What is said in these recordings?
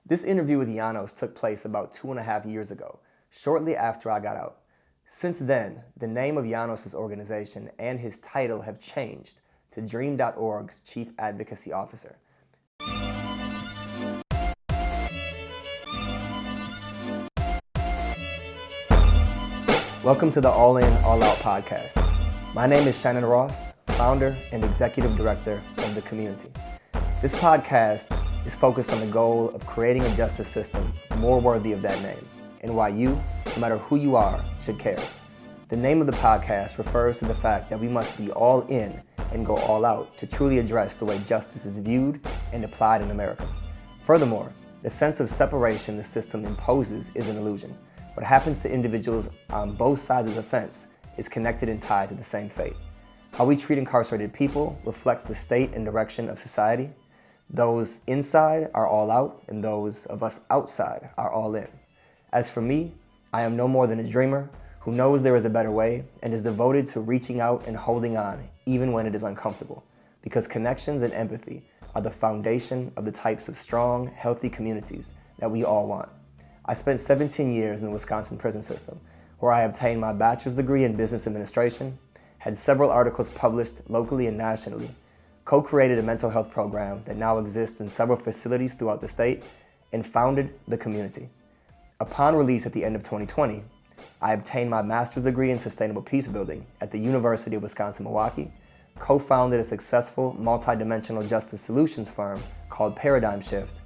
This interview with Janos took place about 2.5 years ago, shortly after I got out. Since then, the name of Janos' organization and his title have changed to Dream.org's Chief Advocacy Officer. Welcome to the All In, All Out podcast. My name is Shannon Ross, founder and executive director of The Community. This podcast is focused on the goal of creating a justice system more worthy of that name, and why you, no matter who you are, should care. The name of the podcast refers to the fact that we must be all in and go all out to truly address the way justice is viewed and applied in America. Furthermore, the sense of separation the system imposes is an illusion. What happens to individuals on both sides of the fence is connected and tied to the same fate. How we treat incarcerated people reflects the state and direction of society. Those inside are all out, and those of us outside are all in. As for me, I am no more than a dreamer who knows there is a better way and is devoted to reaching out and holding on, even when it is uncomfortable, because connections and empathy are the foundation of the types of strong, healthy communities that we all want. I spent 17 years in the Wisconsin prison system, where I obtained my bachelor's degree in business administration, had several articles published locally and nationally, co-created a mental health program that now exists in several facilities throughout the state, and founded The Community. Upon release at the end of 2020, I obtained my master's degree in sustainable peace building at the University of Wisconsin-Milwaukee, co-founded a successful multi-dimensional justice solutions firm called Paradigm Shift,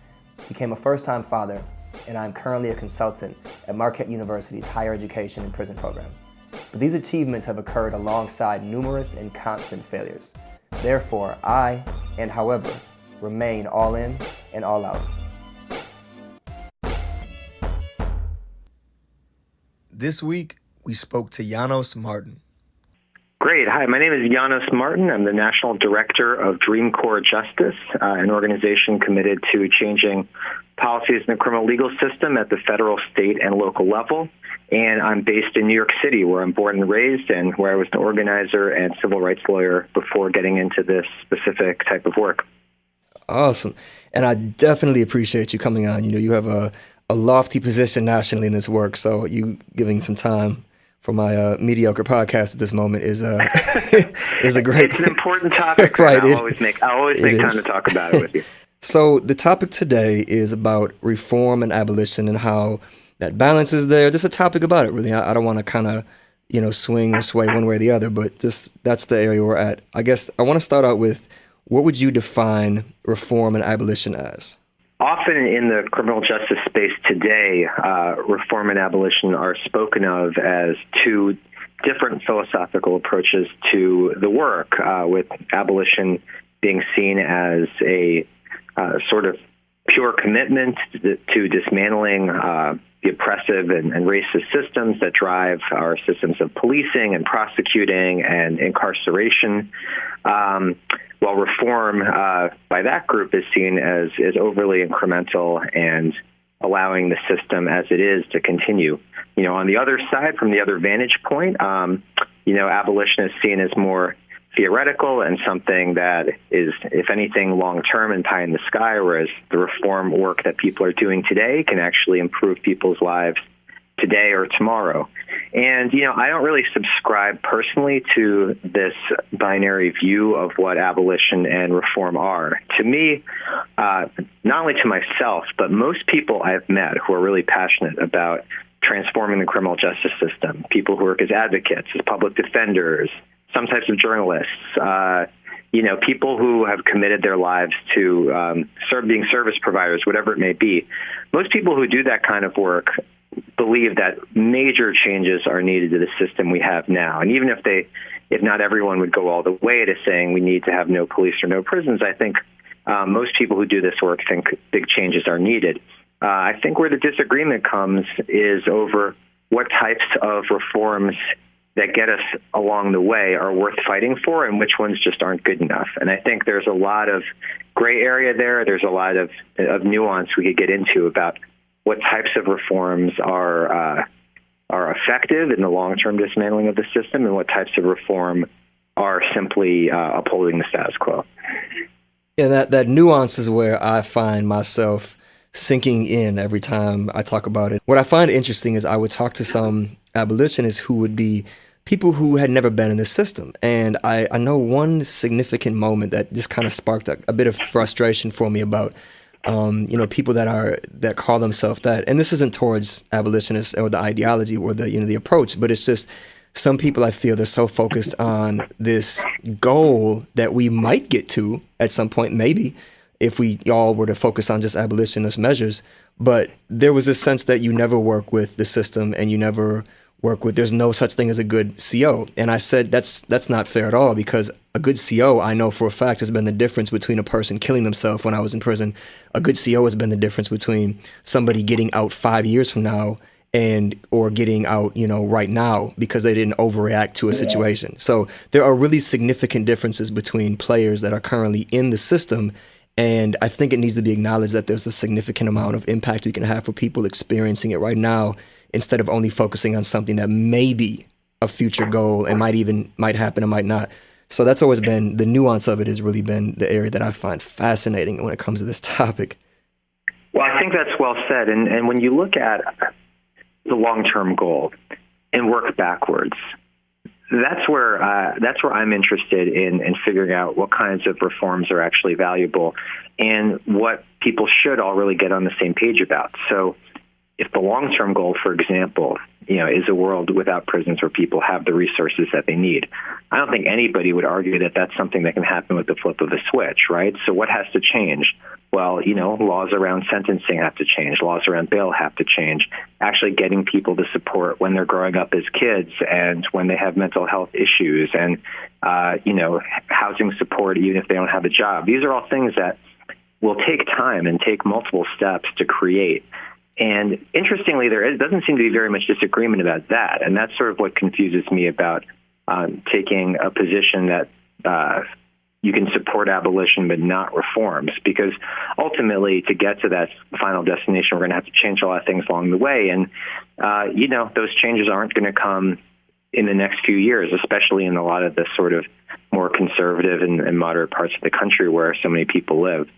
became a first-time father, and I'm currently a consultant at Marquette University's higher education and prison program. But these achievements have occurred alongside numerous and constant failures. Therefore, I, and however, remain all in and all out. This week, we spoke to Janos Marton. Great. Hi, my name is Janos Marton. I'm the National Director of Dream Corps Justice, an organization committed to changing policies in the criminal legal system at the federal, state, and local level. And I'm based in New York City, where I'm born and raised, and where I was an organizer and civil rights lawyer before getting into this specific type of work. Awesome. And I definitely appreciate you coming on. You know, you have a lofty position nationally in this work, so you giving some time for my mediocre podcast at this moment is a great. It's an important topic. Right. I'll always make time to talk about it with you. So the topic today is about reform and abolition and how that balance is there. Just a topic about it, really. I don't want to kind of, swing or sway one way or the other, but just that's the area we're at. I guess I want to start out with, what would you define reform and abolition as? Often in the criminal justice space today, reform and abolition are spoken of as two different philosophical approaches to the work, with abolition being seen as a sort of pure commitment to dismantling the oppressive and racist systems that drive our systems of policing and prosecuting and incarceration, while reform by that group is seen as overly incremental and allowing the system as it is to continue. On the other side, from the other vantage point, abolition is seen as more theoretical and something that is, if anything, long-term and pie in the sky, whereas the reform work that people are doing today can actually improve people's lives today or tomorrow. And, I don't really subscribe personally to this binary view of what abolition and reform are. To me, not only to myself, but most people I've met who are really passionate about transforming the criminal justice system, people who work as advocates, as public defenders, some types of journalists, people who have committed their lives to being service providers, whatever it may be. Most people who do that kind of work believe that major changes are needed to the system we have now. And even if not everyone would go all the way to saying we need to have no police or no prisons, I think most people who do this work think big changes are needed. I think where the disagreement comes is over what types of reforms that get us along the way are worth fighting for and which ones just aren't good enough. And I think there's a lot of gray area there. There's a lot of nuance we could get into about what types of reforms are effective in the long-term dismantling of the system and what types of reform are simply upholding the status quo. Yeah, that nuance is where I find myself sinking in every time I talk about it. What I find interesting is I would talk to some abolitionists who would be people who had never been in the system. And I know one significant moment that just kind of sparked a bit of frustration for me about people that call themselves that. And this isn't towards abolitionists or the ideology or the approach, but it's just some people, I feel, they're so focused on this goal that we might get to at some point, maybe, if we all were to focus on just abolitionist measures. But there was this sense that you never work with the system and you never work with, there's no such thing as a good CO. And I said, that's not fair at all, because a good CO, I know for a fact, has been the difference between a person killing themselves when I was in prison. A good CO has been the difference between somebody getting out 5 years from now or getting out, right now because they didn't overreact to a situation. So there are really significant differences between players that are currently in the system. And I think it needs to be acknowledged that there's a significant amount of impact we can have for people experiencing it right now, instead of only focusing on something that may be a future goal and might happen and might not. So that's always been, the nuance of it has really been the area that I find fascinating when it comes to this topic. Well, I think that's well said. And when you look at the long-term goal and work backwards, that's where I'm interested in figuring out what kinds of reforms are actually valuable and what people should all really get on the same page about. So if the long-term goal, for example, is a world without prisons where people have the resources that they need, I don't think anybody would argue that that's something that can happen with the flip of a switch, right? So what has to change? Well, laws around sentencing have to change. Laws around bail have to change. Actually getting people the support when they're growing up as kids and when they have mental health issues and, housing support even if they don't have a job. These are all things that will take time and take multiple steps to create. And interestingly, there doesn't seem to be very much disagreement about that. And that's sort of what confuses me about taking a position that you can support abolition but not reforms, because ultimately to get to that final destination, we're going to have to change a lot of things along the way. And, those changes aren't going to come in the next few years, especially in a lot of the sort of more conservative and moderate parts of the country where so many people live.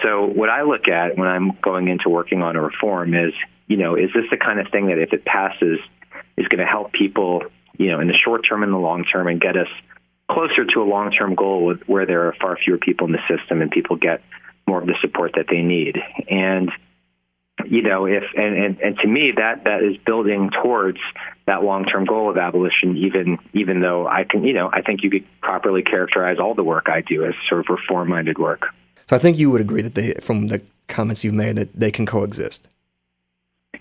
So what I look at when I'm going into working on a reform is, is this the kind of thing that if it passes is going to help people, in the short term and the long term and get us closer to a long-term goal where there are far fewer people in the system and people get more of the support that they need. And, and to me, that is building towards that long-term goal of abolition, even though I think you could properly characterize all the work I do as sort of reform-minded work. So I think you would agree that from the comments you've made, that they can coexist.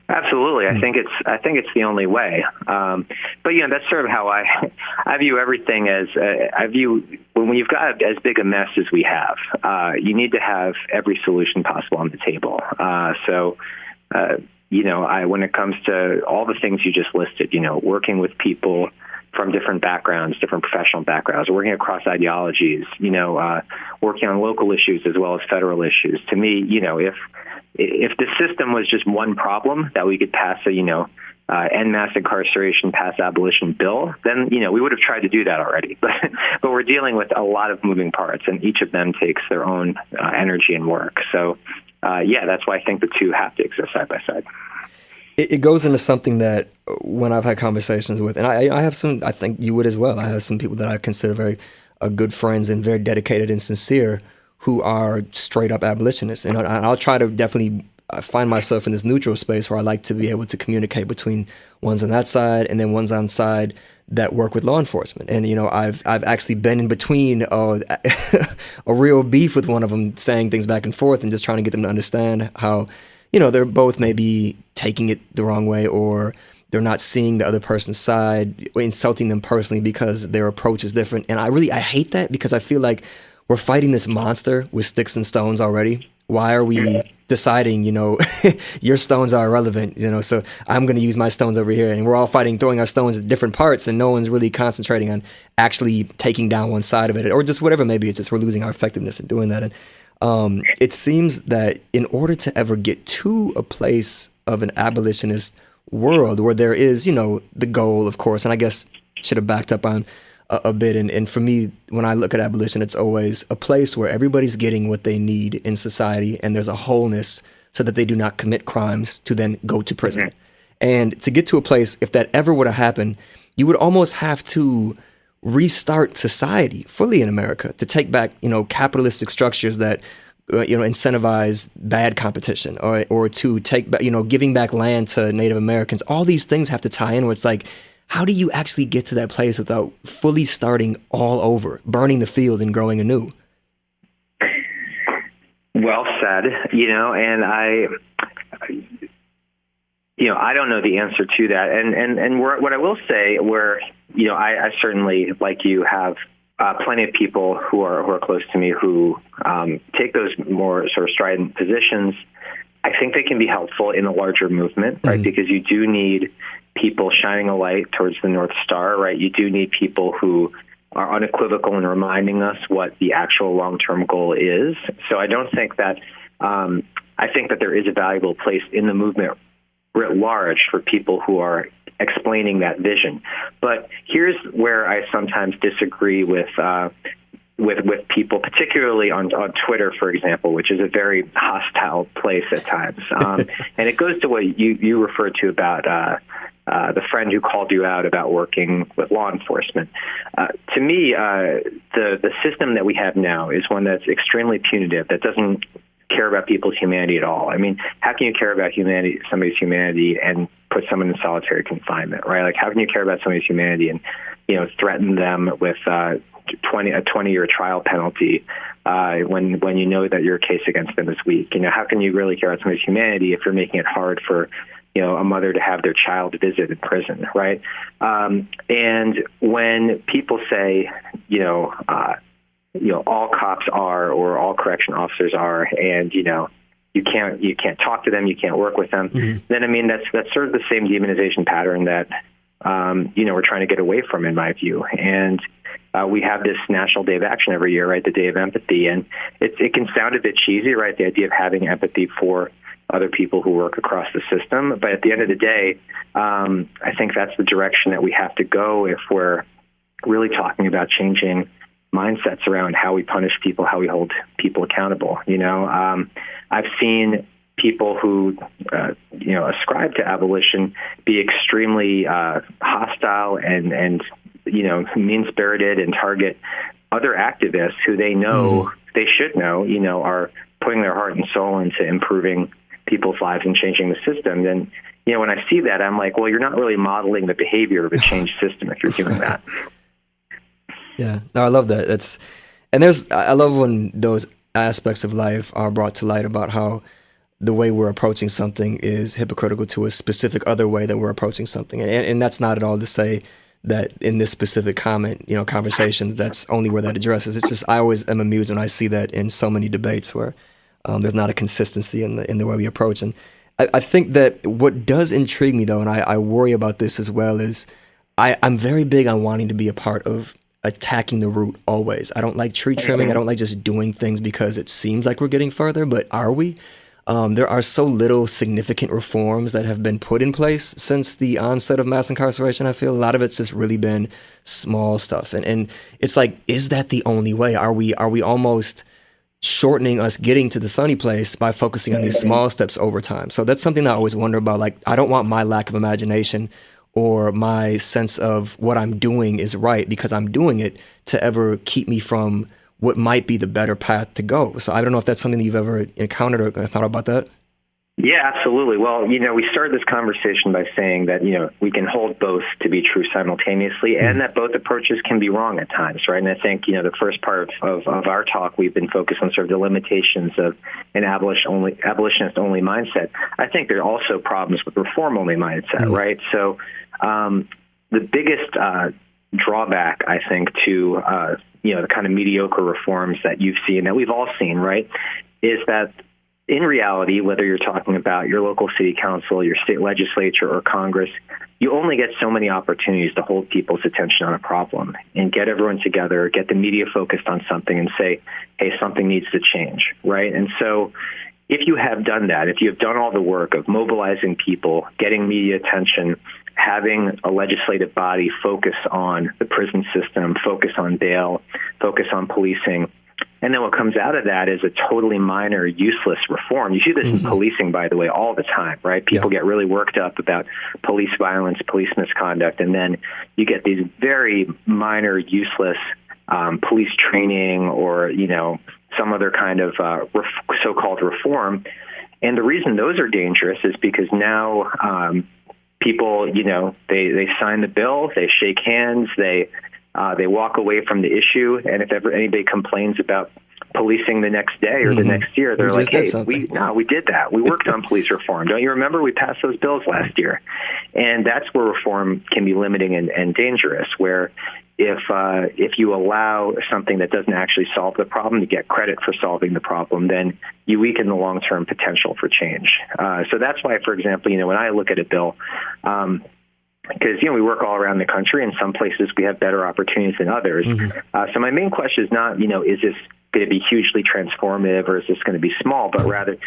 Absolutely. I think it's the only way. But that's sort of how I view everything as when you've got as big a mess as we have, you need to have every solution possible on the table. When it comes to all the things you just listed, working with people from different backgrounds, different professional backgrounds, working across ideologies, working on local issues as well as federal issues. To me, if the system was just one problem that we could pass end mass incarceration, pass abolition bill, then, we would have tried to do that already. But we're dealing with a lot of moving parts, and each of them takes their own energy and work. So, that's why I think the two have to exist side by side. It goes into something that when I've had conversations with, and I have some, I think you would as well, I have some people that I consider very good friends and very dedicated and sincere who are straight up abolitionists. And I'll try to definitely find myself in this neutral space where I like to be able to communicate between ones on that side and then ones on side that work with law enforcement. And, I've actually been in between a real beef with one of them, saying things back and forth and just trying to get them to understand how, they're both maybe taking it the wrong way, or they're not seeing the other person's side, or insulting them personally because their approach is different. And I hate that, because I feel like we're fighting this monster with sticks and stones already. Why are we deciding, your stones are irrelevant, so I'm going to use my stones over here, and we're all fighting, throwing our stones at different parts, and no one's really concentrating on actually taking down one side of it, or just whatever, maybe it's just we're losing our effectiveness in doing that. And it seems that in order to ever get to a place of an abolitionist world where there is, the goal, of course, and I guess should have backed up on a bit. And for me, when I look at abolition, it's always a place where everybody's getting what they need in society, and there's a wholeness so that they do not commit crimes to then go to prison. And to get to a place, if that ever would have happened, you would almost have to restart society fully in America to take back, capitalistic structures that, incentivize bad competition, or to take back, giving back land to Native Americans. All these things have to tie in where it's like, how do you actually get to that place without fully starting all over, burning the field and growing anew? Well said, and I don't know the answer to that. And what I will say, where, I certainly, like you, have plenty of people who are close to me who take those more sort of strident positions. I think they can be helpful in a larger movement, right? Because you do need people shining a light towards the North Star, right? You do need people who are unequivocal in reminding us what the actual long-term goal is. So I don't think that, I think that there is a valuable place in the movement writ large for people who are explaining that vision. But here's where I sometimes disagree with people, particularly on Twitter, for example, which is a very hostile place at times. And it goes to what you referred to about the friend who called you out about working with law enforcement. To me, the system that we have now is one that's extremely punitive, that doesn't care about people's humanity at all. I mean, how can you care about somebody's humanity and put someone in solitary confinement, right? Like, how can you care about somebody's humanity and, threaten them with a 20-year trial penalty when you know that your case against them is weak? How can you really care about somebody's humanity if you're making it hard for a mother to have their child visit in prison, right? And when people say, all cops are, or all correction officers are, and you can't talk to them, you can't work with them, then I mean that's sort of the same demonization pattern that we're trying to get away from, in my view. And we have this National Day of Action every year, right? The Day of Empathy, and it can sound a bit cheesy, right? The idea of having empathy for other people who work across the system, but at the end of the day, I think that's the direction that we have to go if we're really talking about changing mindsets around how we punish people, how we hold people accountable. I've seen people who, ascribe to abolition be extremely hostile and mean-spirited and target other activists who they know, they should know, are putting their heart and soul into improving people's lives and changing the system. And, when I see that, I'm like, well, you're not really modeling the behavior of a changed system if you're doing that. Yeah, no, I love that. I love when those aspects of life are brought to light about how the way we're approaching something is hypocritical to a specific other way that we're approaching something. And that's not at all to say that in this specific conversation, that's only where that addresses. It's just, I always am amused when I see that in so many debates where there's not a consistency in the way we approach. And I think that what does intrigue me, though, and I worry about this as well, is I'm very big on wanting to be a part of attacking the root always. I don't like tree trimming. I don't like just doing things because it seems like we're getting further, but are we? There are so little significant reforms that have been put in place since the onset of mass incarceration. I feel a lot of it's just really been small stuff. And it's like, is that the only way? Are we almost shortening us getting to the sunny place by focusing on these small steps over time? So that's something I always wonder about. Like, I don't want my lack of imagination or my sense of what I'm doing is right because I'm doing it to ever keep me from what might be the better path to go. So I don't know if that's something that you've ever encountered or thought about that. Yeah, absolutely. Well, we started this conversation by saying that, we can hold both to be true simultaneously and that both approaches can be wrong at times, right? And I think, the first part of our talk, we've been focused on sort of the limitations of an abolitionist-only mindset. I think there are also problems with reform-only mindset, right? So the biggest drawback, I think, to, the kind of mediocre reforms that you've seen, that we've all seen, right, is that in reality, whether you're talking about your local city council, your state legislature, or Congress, you only get so many opportunities to hold people's attention on a problem and get everyone together, get the media focused on something and say, hey, something needs to change, right? And so if you have done that, if you have done all the work of mobilizing people, getting media attention, having a legislative body focus on the prison system, focus on bail, focus on policing, And then what comes out of that is a totally minor, useless reform. You see this in policing, by the way, all the time, right? People get really worked up about police violence, police misconduct, and then you get these very minor, useless police training or, some other kind of so-called reform. And the reason those are dangerous is because now people, they sign the bill, they shake hands, they walk away from the issue, and if ever anybody complains about policing the next day or the next year, they're like, hey, we did that. We worked on police reform. Don't you remember? We passed those bills last year. And that's where reform can be limiting and dangerous, where if you allow something that doesn't actually solve the problem to get credit for solving the problem, then you weaken the long-term potential for change. So that's why, for example, when I look at a bill, because, we work all around the country, and some places we have better opportunities than others. So my main question is not, is this going to be hugely transformative or is this going to be small, but rather,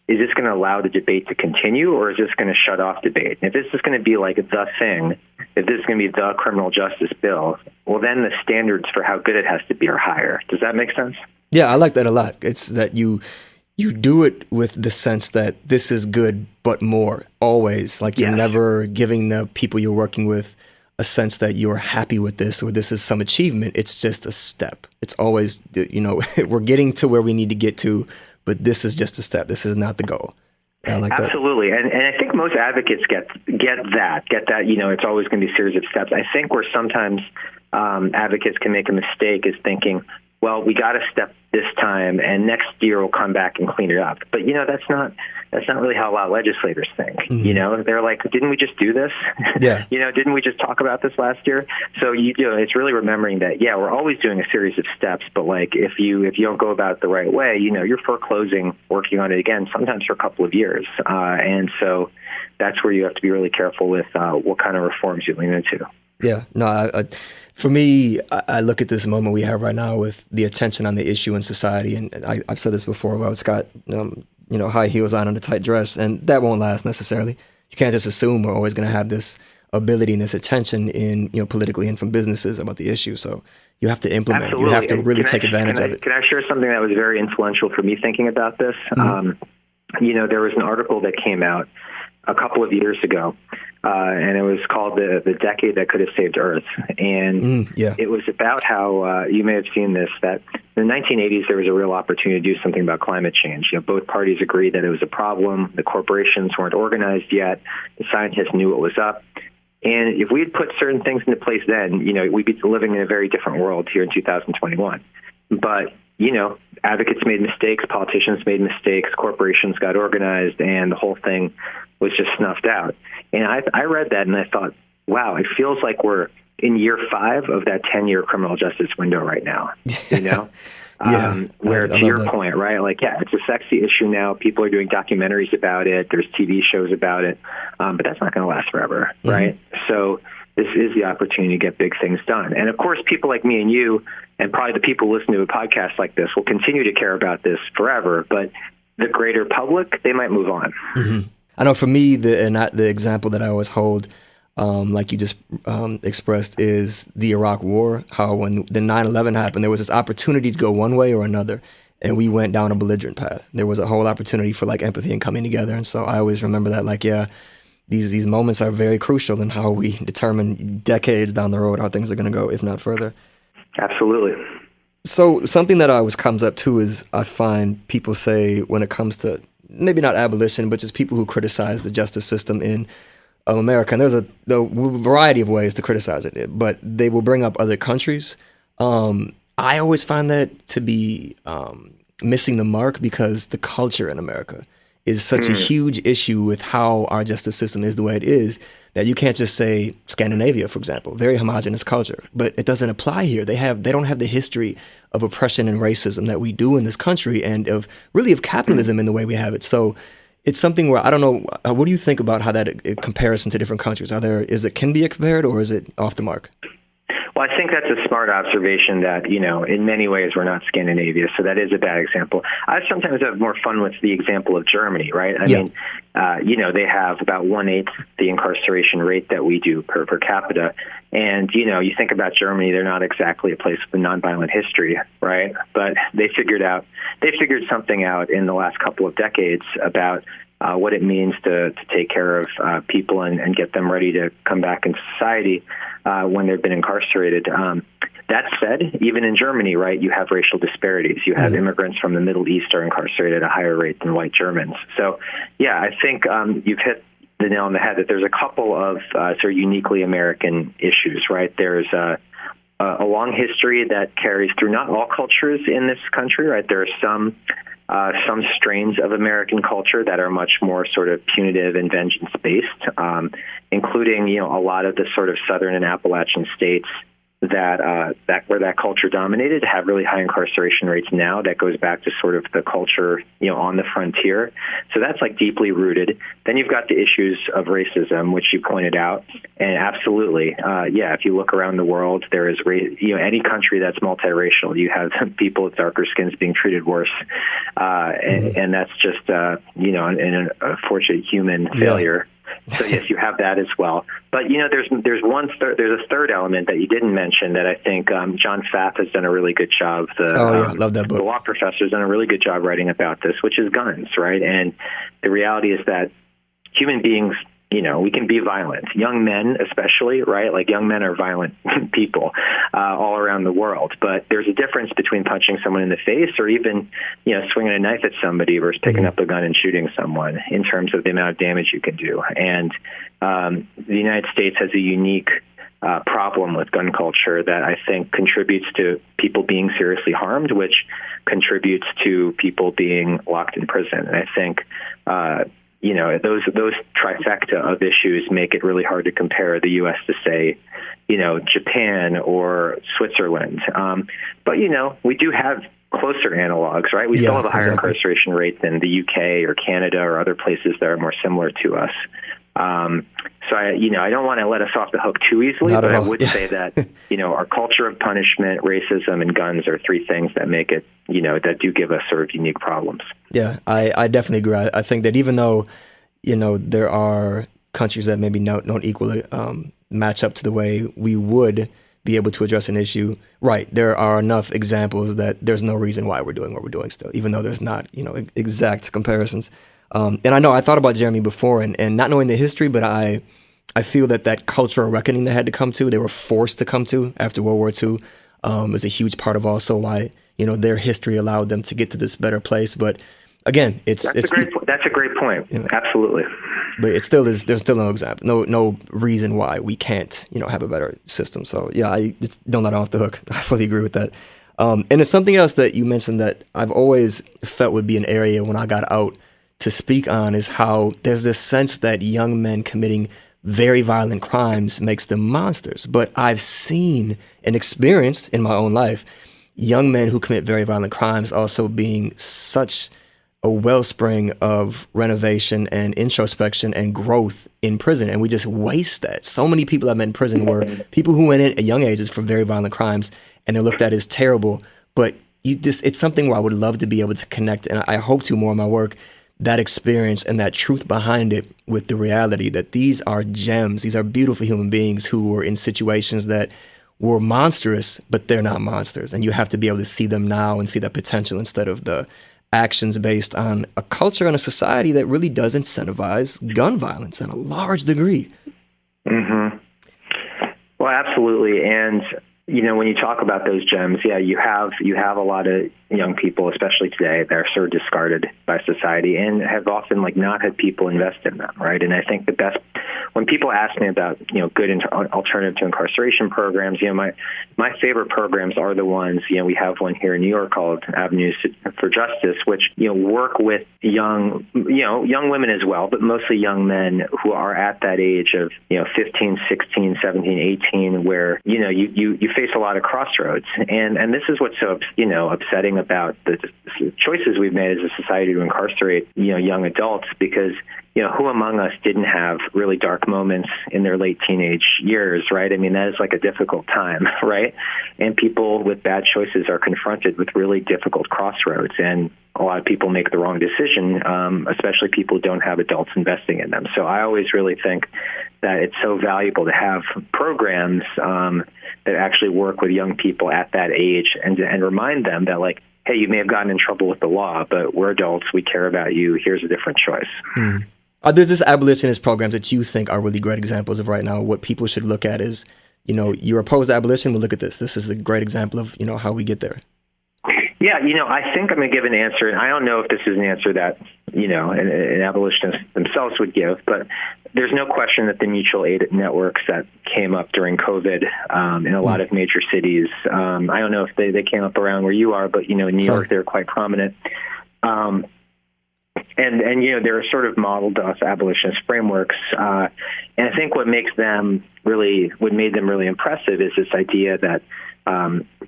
is this going to allow the debate to continue or is this going to shut off debate? And if this is going to be like the thing, if this is going to be the criminal justice bill, well, then the standards for how good it has to be are higher. Does that make sense? Yeah, I like that a lot. It's that you do it with the sense that this is good, but more, always. Like you're never giving the people you're working with a sense that you're happy with this or this is some achievement. It's just a step. It's always, we're getting to where we need to get to, but this is just a step. This is not the goal. I like that. Absolutely. And I think most advocates get that, it's always going to be a series of steps. I think where sometimes advocates can make a mistake is thinking, well, we got a step this time, and next year we'll come back and clean it up. But that's not really how a lot of legislators think. They're like, didn't we just do this? Yeah. Didn't we just talk about this last year? So it's really remembering that we're always doing a series of steps, but like if you don't go about it the right way, you're foreclosing working on it again, sometimes for a couple of years, and so that's where you have to be really careful with what kind of reforms you lean into. Yeah, no, for me, I look at this moment we have right now with the attention on the issue in society, and I've said this before, well, it's got, high heels on and a tight dress, and that won't last necessarily. You can't just assume we're always going to have this ability and this attention in, politically and from businesses about the issue. So you have to implement. Absolutely. You have to really take advantage of it. Can I share something that was very influential for me thinking about this? There was an article that came out a couple of years ago, and it was called the Decade That Could Have Saved Earth. And it was about how, you may have seen this, that in the 1980s, there was a real opportunity to do something about climate change. Both parties agreed that it was a problem. The corporations weren't organized yet. The scientists knew what was up. And if we had put certain things into place then, we'd be living in a very different world here in 2021. But, advocates made mistakes, politicians made mistakes, corporations got organized, and the whole thing was just snuffed out. And I read that and I thought, wow, it feels like we're in year 5 of that 10-year criminal justice window right now, where to your point, right? Like, it's a sexy issue now. People are doing documentaries about it. There's TV shows about it. But that's not going to last forever, right? So this is the opportunity to get big things done. And of course, people like me and you, and probably the people listening to a podcast like this, will continue to care about this forever. But the greater public, they might move on. I know for me, the example that I always hold, like you just expressed, is the Iraq War. How when the 9/11 happened, there was this opportunity to go one way or another, and we went down a belligerent path. There was a whole opportunity for like empathy and coming together, and so I always remember that. Like, these moments are very crucial in how we determine decades down the road how things are going to go, if not further. Absolutely. So something that always comes up too is I find people say when it comes to maybe not abolition, but just people who criticize the justice system in America. And there's a variety of ways to criticize it, but they will bring up other countries. I always find that to be missing the mark because the culture in America is such a huge issue with how our justice system is the way it is that you can't just say Scandinavia, for example, very homogenous culture, but it doesn't apply here. They don't have the history of oppression and racism that we do in this country, and of capitalism in the way we have it. So it's something where I don't know. What do you think about how that comparison to different countries? Can be compared, or is it off the mark? Well, I think that's a smart observation that, in many ways we're not Scandinavia, so that is a bad example. I sometimes have more fun with the example of Germany, right? I mean, they have about 1/8 the incarceration rate that we do per capita. And, you think about Germany, they're not exactly a place with a nonviolent history, right? But they figured something out in the last couple of decades about what it means to take care of people and get them ready to come back into society when they've been incarcerated. That said, even in Germany, right, you have racial disparities. You have immigrants from the Middle East are incarcerated at a higher rate than white Germans. So, yeah, I think you've hit the nail on the head that there's a couple of sort of uniquely American issues, right? There's a long history that carries through not all cultures in this country, right? There are some strains of American culture that are much more sort of punitive and vengeance-based, including, a lot of the sort of southern and Appalachian states that where that culture dominated have really high incarceration rates now. That goes back to sort of the culture, on the frontier. So that's like deeply rooted. Then you've got the issues of racism, which you pointed out, and absolutely, if you look around the world, there is, any country that's multiracial, you have people with darker skins being treated worse, and that's just, an unfortunate human failure. So yes, you have that as well. But there's a third element that you didn't mention that I think John Pfaff has done a really good job. Love that book. The law professor has done a really good job writing about this, which is guns, right? And the reality is that human beings, we can be violent. Young men, especially, right? Like young men are violent people all around the world. But there's a difference between punching someone in the face or even, swinging a knife at somebody versus picking up a gun and shooting someone in terms of the amount of damage you can do. And the United States has a unique problem with gun culture that I think contributes to people being seriously harmed, which contributes to people being locked in prison. And I think those trifecta of issues make it really hard to compare the U.S. to, say, Japan or Switzerland. But, we do have closer analogs, right? We still have a higher incarceration rate than the U.K. or Canada or other places that are more similar to us. So I don't want to let us off the hook too easily, but I would say that, our culture of punishment, racism, and guns are three things that make it, that do give us sort of unique problems. Yeah, I definitely agree. I think that even though, there are countries that maybe don't equally match up to the way we would be able to address an issue, right, there are enough examples that there's no reason why we're doing what we're doing still, even though there's not, exact comparisons. And I know I thought about Germany before and not knowing the history, but I feel that cultural reckoning they had to come to, they were forced to come to after World War II, is a huge part of also why, their history allowed them to get to this better place. But again, that's a great point. Absolutely. But it still is, there's still no example, no reason why we can't, have a better system. So yeah, I don't let it off the hook. I fully agree with that. And it's something else that you mentioned that I've always felt would be an area when I got out to speak on is how there's this sense that young men committing very violent crimes makes them monsters. But I've seen and experienced in my own life young men who commit very violent crimes also being such a wellspring of renovation and introspection and growth in prison. And we just waste that. So many people I've met in prison were people who went in at young ages for very violent crimes and they're looked at as terrible. But it's something where I would love to be able to connect, and I hope to more in my work, that experience and that truth behind it with the reality that these are gems. These are beautiful human beings who were in situations that were monstrous, but they're not monsters. And you have to be able to see them now and see that potential instead of the actions based on a culture and a society that really does incentivize gun violence in a large degree. Mm-hmm. Well, absolutely. And, when you talk about those gems, you have a lot of young people, especially today, that are sort of discarded by society and have often not had people invest in them, right? And I think the best, when people ask me about, good alternative to incarceration programs, my favorite programs are the ones, we have one here in New York called Avenues for Justice, which, work with young women as well, but mostly young men who are at that age of, 15, 16, 17, 18, where, you face a lot of crossroads. And this is what's so, upsetting about the choices we've made as a society to incarcerate, young adults, because, who among us didn't have really dark moments in their late teenage years, right? I mean, that is like a difficult time, right? And people with bad choices are confronted with really difficult crossroads, and a lot of people make the wrong decision, especially people who don't have adults investing in them. So I always really think that it's so valuable to have programs that actually work with young people at that age and remind them that, like, hey, you may have gotten in trouble with the law, but we're adults, we care about you, here's a different choice. There's this abolitionist programs that you think are really great examples of right now. What people should look at is, you're opposed to abolition, well, look at this. This is a great example of, how we get there. Yeah, I think I'm going to give an answer, and I don't know if this is an answer that, an abolitionist themselves would give, but there's no question that the mutual aid networks that came up during COVID in a lot of major cities, I don't know if they came up around where you are, but, in New York, they're quite prominent. And they're sort of modeled to us abolitionist frameworks. And I think what made them really impressive is this idea that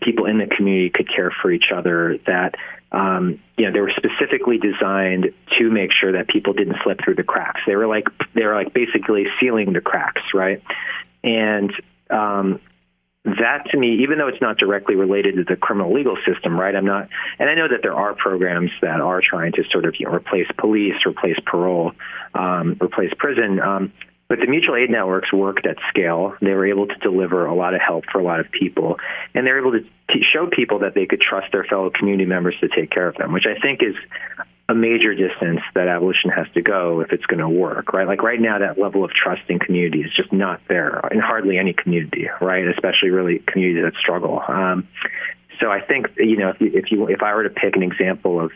people in the community could care for each other, that, they were specifically designed to make sure that people didn't slip through the cracks. They were like basically sealing the cracks, right? And that, to me, even though it's not directly related to the criminal legal system, right? And I know that there are programs that are trying to sort of replace police, replace parole, replace prison. But the mutual aid networks worked at scale. They were able to deliver a lot of help for a lot of people, and they were able to show people that they could trust their fellow community members to take care of them, which I think is a major distance that abolition has to go if it's going to work, right? Like right now, that level of trust in community is just not there in hardly any community, right? Especially really communities that struggle. So I think, if I were to pick an example of,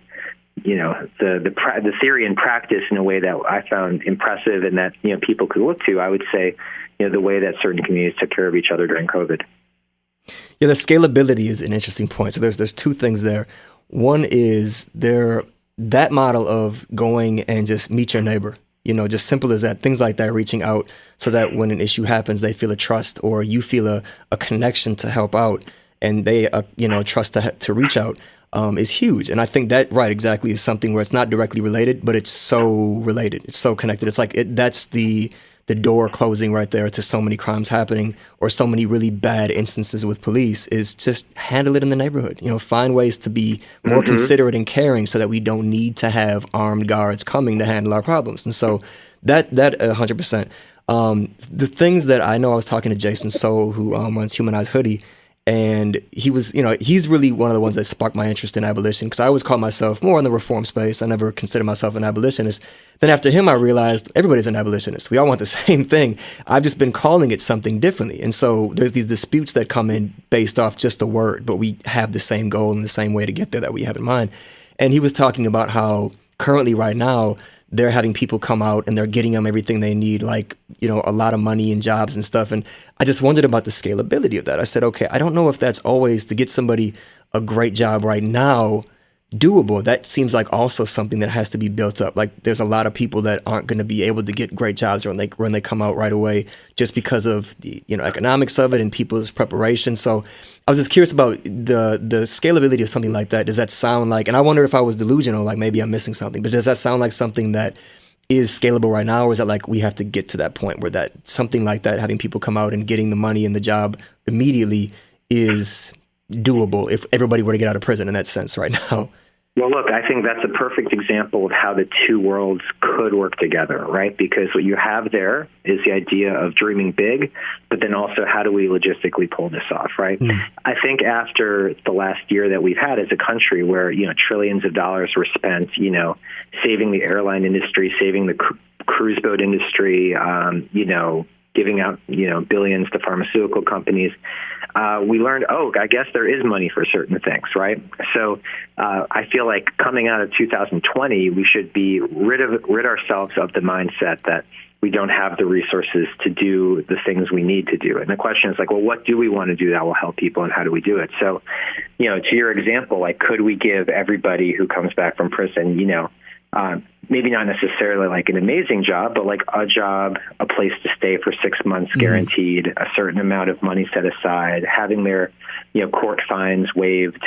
the theory and practice in a way that I found impressive and that, people could look to, I would say, the way that certain communities took care of each other during COVID. Yeah, the scalability is an interesting point. So there's two things there. One is that model of going and just meet your neighbor, just simple as that, things like that, reaching out so that when an issue happens, they feel a trust or you feel a connection to help out and they, trust to reach out. Is huge. And I think that, right, exactly, is something where it's not directly related, but it's so related. It's so connected. It's like that's the door closing right there to so many crimes happening or so many really bad instances with police is just handle it in the neighborhood. Find ways to be more considerate and caring so that we don't need to have armed guards coming to handle our problems. And so that 100%. The things that I know, I was talking to Jason Soul, who runs Humanized Hoodie, and he was, he's really one of the ones that sparked my interest in abolition because I always called myself more in the reform space. I never considered myself an abolitionist. Then after him, I realized everybody's an abolitionist. We all want the same thing. I've just been calling it something differently. And so there's these disputes that come in based off just the word, but we have the same goal and the same way to get there that we have in mind. And he was talking about how currently right now, they're having people come out and they're getting them everything they need, like, a lot of money and jobs and stuff. And I just wondered about the scalability of that. I said, okay, I don't know if that's always to get somebody a great job right now doable. That seems like also something that has to be built up. Like there's a lot of people that aren't going to be able to get great jobs when they come out right away just because of the economics of it and people's preparation. So I was just curious about the scalability of something like that. Does that sound like, and I wonder if I was delusional, like maybe I'm missing something, but does that sound like something that is scalable right now? Or is it like we have to get to that point where that something like that, having people come out and getting the money and the job immediately is doable if everybody were to get out of prison in that sense right now? Well, look, I think that's a perfect example of how the two worlds could work together, right? Because what you have there is the idea of dreaming big, but then also how do we logistically pull this off, right? I think after the last year that we've had as a country where, trillions of dollars were spent, saving the airline industry, saving the cruise boat industry, giving out, billions to pharmaceutical companies, we learned, I guess there is money for certain things, right? So I feel like coming out of 2020, we should be rid ourselves of the mindset that we don't have the resources to do the things we need to do. And the question is like, well, what do we want to do that will help people and how do we do it? So, to your example, like, could we give everybody who comes back from prison, maybe not necessarily like an amazing job, but like a job, a place to stay for 6 months guaranteed, a certain amount of money set aside, having their, court fines waived,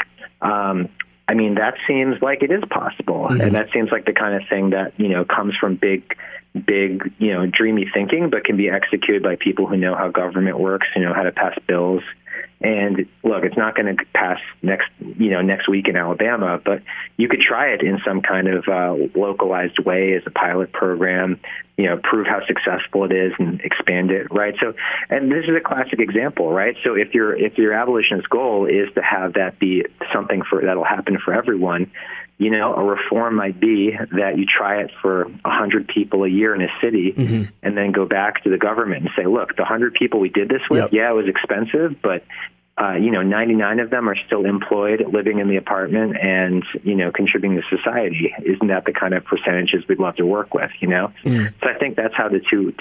I mean, that seems like it is possible. And that seems like the kind of thing that, comes from big, dreamy thinking, but can be executed by people who know how government works, who know how to pass bills. And look, it's not going to pass next week in Alabama, but you could try it in some kind of localized way as a pilot program, prove how successful it is and expand it, right? So, and this is a classic example, right? So if your abolitionist goal is to have that be something that'll happen for everyone, a reform might be that you try it for 100 people a year in a city and then go back to the government and say, look, the 100 people we did this with, it was expensive, but 99 of them are still employed, living in the apartment and, contributing to society. Isn't that the kind of percentages we'd love to work with, So I think that's how the two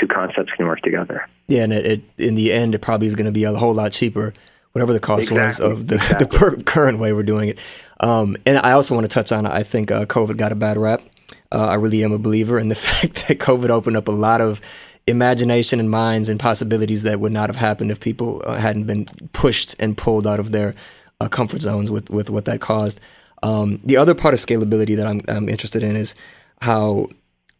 concepts can work together. Yeah, and in the end, it probably is going to be a whole lot cheaper, whatever the cost was of the current way we're doing it. And I also want to touch on, I think COVID got a bad rap. I really am a believer in the fact that COVID opened up a lot of imagination and minds and possibilities that would not have happened if people hadn't been pushed and pulled out of their comfort zones with what that caused. The other part of scalability that I'm interested in is how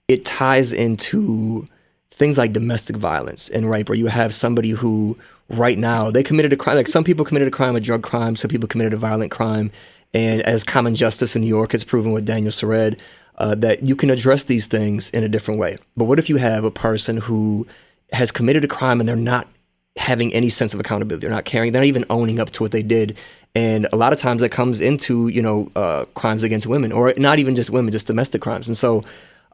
it ties into things like domestic violence and rape, where you have somebody who right now they committed a crime. Like some people committed a crime, a drug crime. Some people committed a violent crime. And as common justice in New York has proven with Daniel Sered, that you can address these things in a different way. But what if you have a person who has committed a crime and they're not having any sense of accountability? They're not caring. They're not even owning up to what they did. And a lot of times that comes into, crimes against women, or not even just women, just domestic crimes. And so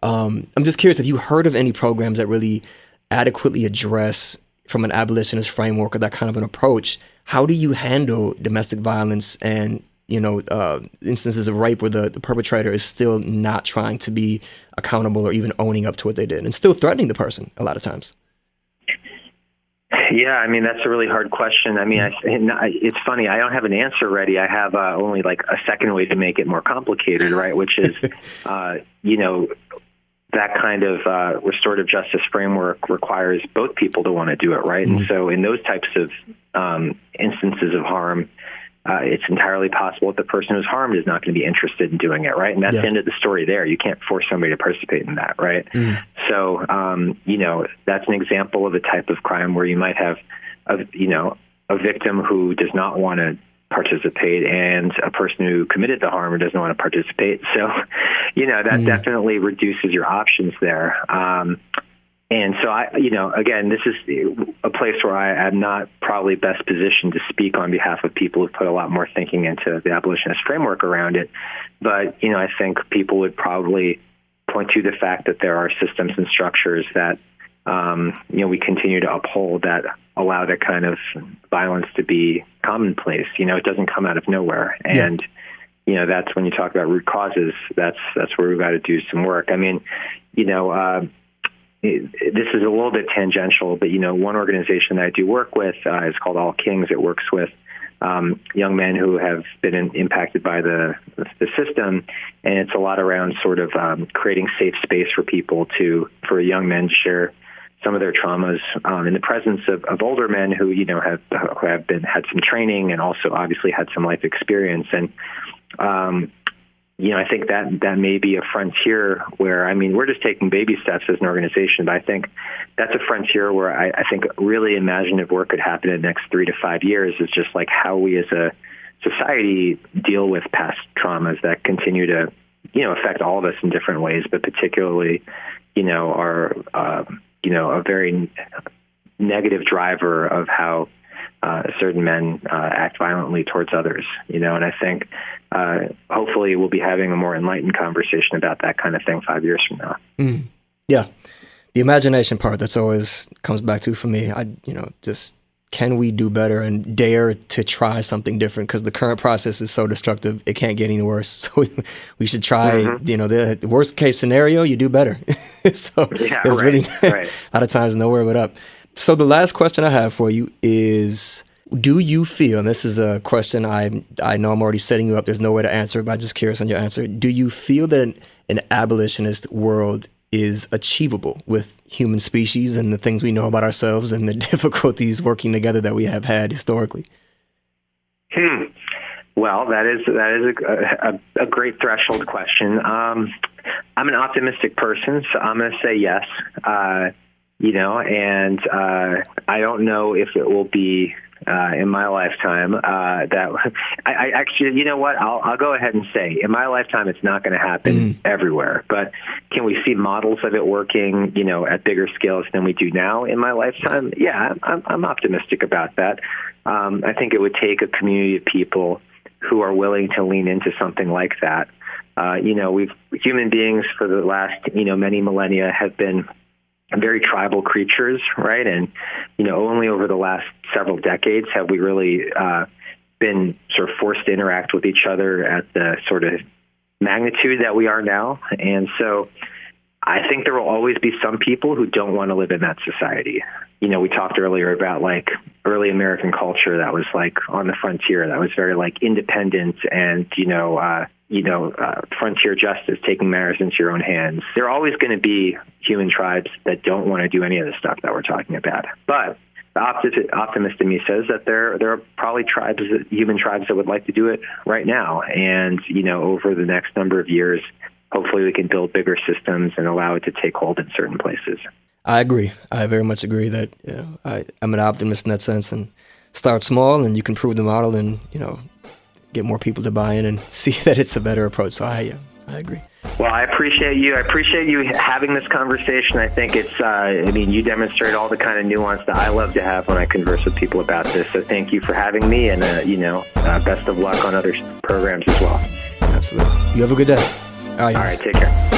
I'm just curious, have you heard of any programs that really adequately address, from an abolitionist framework or that kind of an approach, how do you handle domestic violence and instances of rape where the perpetrator is still not trying to be accountable or even owning up to what they did and still threatening the person a lot of times? Yeah, I mean, that's a really hard question. I mean, it's funny. I don't have an answer ready. I have only like a second way to make it more complicated, right? Which is, that kind of restorative justice framework requires both people to want to do it, right? And so in those types of instances of harm, it's entirely possible that the person who's harmed is not going to be interested in doing it, right? And that's the end of the story there. You can't force somebody to participate in that, right? So, that's an example of a type of crime where you might have, a victim who does not want to participate and a person who committed the harm or doesn't want to participate. So, that definitely reduces your options there. And so again, this is a place where I am not probably best positioned to speak on behalf of people who've put a lot more thinking into the abolitionist framework around it. But, I think people would probably point to the fact that there are systems and structures that, we continue to uphold that allow that kind of violence to be commonplace. It doesn't come out of nowhere. And, that's when you talk about root causes, that's where we've got to do some work. I mean, this is a little bit tangential, but, one organization that I do work with is called All Kings. It works with young men who have been impacted by the system, and it's a lot around sort of creating safe space for young men to share some of their traumas in the presence of older men who, have had some training and also obviously had some life experience. And I think that may be a frontier where, we're just taking baby steps as an organization, but I think that's a frontier where I think really imaginative work could happen in the next 3 to 5 years, is just like how we as a society deal with past traumas that continue to, affect all of us in different ways, but particularly, are, a very negative driver of how certain men act violently towards others, and I think hopefully we'll be having a more enlightened conversation about that kind of thing 5 years from now. Yeah. The imagination part, that's always comes back to for me. Just can we do better and dare to try something different? Because the current process is so destructive, it can't get any worse. So we should try, the worst case scenario, you do better. So there's really a lot of times nowhere but up. So the last question I have for you is, do you feel, and this is a question I know I'm already setting you up, there's no way to answer it, but I'm just curious on your answer. Do you feel that an abolitionist world is achievable with human species and the things we know about ourselves and the difficulties working together that we have had historically? Well, that is a great threshold question. I'm an optimistic person, so I'm going to say yes. And I don't know if it will be in my lifetime. That I actually, you know what? I'll go ahead and say in my lifetime, it's not going to happen everywhere. But can we see models of it working, at bigger scales than we do now in my lifetime? Yeah, I'm optimistic about that. I think it would take a community of people who are willing to lean into something like that. Human beings for the last, many millennia have been very tribal creatures, right? And, only over the last several decades have we really been sort of forced to interact with each other at the sort of magnitude that we are now. And so I think there will always be some people who don't want to live in that society. We talked earlier about like early American culture that was like on the frontier, that was very like independent and, frontier justice, taking matters into your own hands. There are always going to be human tribes that don't want to do any of the stuff that we're talking about. But the optimist in me says that there are probably human tribes that would like to do it right now. And, over the next number of years, hopefully we can build bigger systems and allow it to take hold in certain places. I agree. I very much agree that I'm an optimist in that sense, and start small and you can prove the model and, get more people to buy in and see that it's a better approach. So I agree. Well, I appreciate you. I appreciate you having this conversation. I think it's, you demonstrate all the kind of nuance that I love to have when I converse with people about this. So thank you for having me, and, best of luck on other programs as well. Absolutely. You have a good day. All right, take care.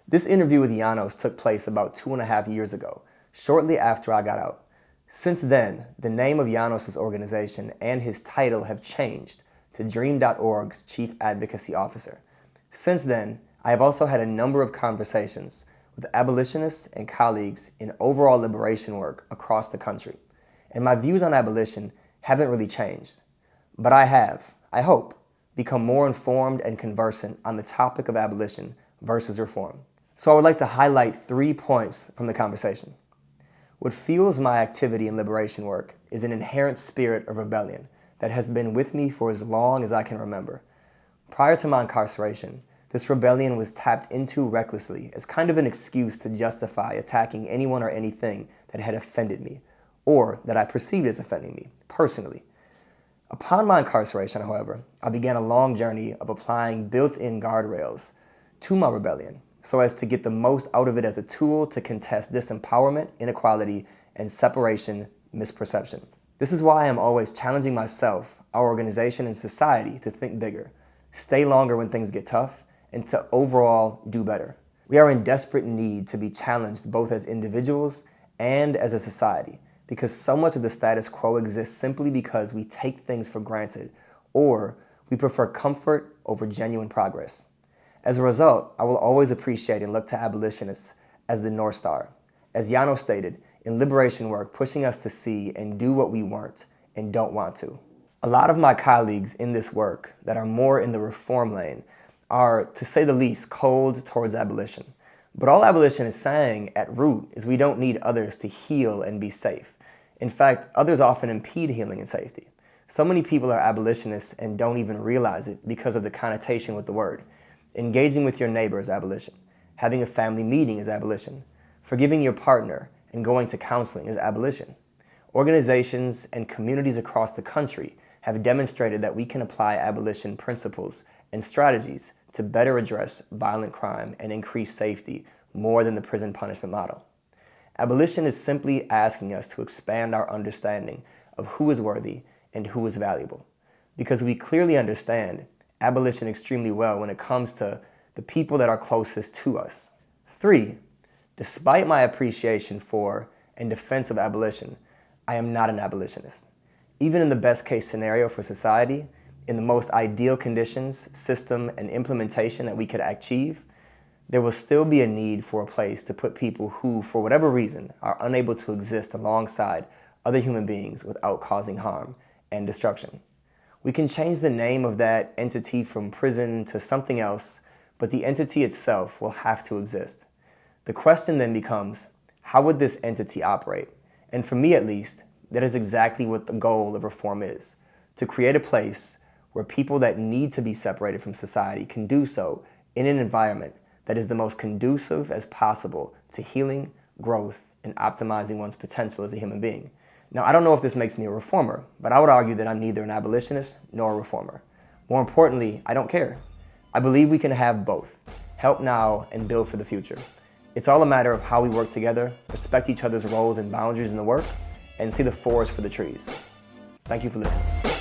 This interview with Janos took place about 2.5 years ago, shortly after I got out. Since then, the name of Janos' organization and his title have changed to Dream.org's Chief Advocacy Officer. Since then, I have also had a number of conversations with abolitionists and colleagues in overall liberation work across the country. And my views on abolition haven't really changed. But I have, I hope, become more informed and conversant on the topic of abolition versus reform. So I would like to highlight 3 points from the conversation. What fuels my activity in liberation work is an inherent spirit of rebellion that has been with me for as long as I can remember. Prior to my incarceration, this rebellion was tapped into recklessly as kind of an excuse to justify attacking anyone or anything that had offended me, or that I perceived as offending me, personally. Upon my incarceration, however, I began a long journey of applying built-in guardrails to my rebellion, so as to get the most out of it as a tool to contest disempowerment, inequality, and separation misperception. This is why I am always challenging myself, our organization, and society to think bigger, stay longer when things get tough, and to overall do better. We are in desperate need to be challenged both as individuals and as a society, because so much of the status quo exists simply because we take things for granted, or we prefer comfort over genuine progress. As a result, I will always appreciate and look to abolitionists as the North Star. As Janos stated, in liberation work, pushing us to see and do what we weren't and don't want to. A lot of my colleagues in this work that are more in the reform lane are, to say the least, cold towards abolition. But all abolition is saying at root is we don't need others to heal and be safe. In fact, others often impede healing and safety. So many people are abolitionists and don't even realize it because of the connotation with the word. Engaging with your neighbor is abolition. Having a family meeting is abolition. Forgiving your partner and going to counseling is abolition. Organizations and communities across the country have demonstrated that we can apply abolition principles and strategies to better address violent crime and increase safety more than the prison punishment model. Abolition is simply asking us to expand our understanding of who is worthy and who is valuable, because we clearly understand abolition extremely well when it comes to the people that are closest to us. 3, despite my appreciation for and defense of abolition, I am not an abolitionist. Even in the best case scenario for society, in the most ideal conditions, system, and implementation that we could achieve, there will still be a need for a place to put people who, for whatever reason, are unable to exist alongside other human beings without causing harm and destruction. We can change the name of that entity from prison to something else, but the entity itself will have to exist. The question then becomes, how would this entity operate? And for me at least, that is exactly what the goal of reform is, to create a place where people that need to be separated from society can do so in an environment that is the most conducive as possible to healing, growth, and optimizing one's potential as a human being. Now, I don't know if this makes me a reformer, but I would argue that I'm neither an abolitionist nor a reformer. More importantly, I don't care. I believe we can have both, help now and build for the future. It's all a matter of how we work together, respect each other's roles and boundaries in the work, and see the forest for the trees. Thank you for listening.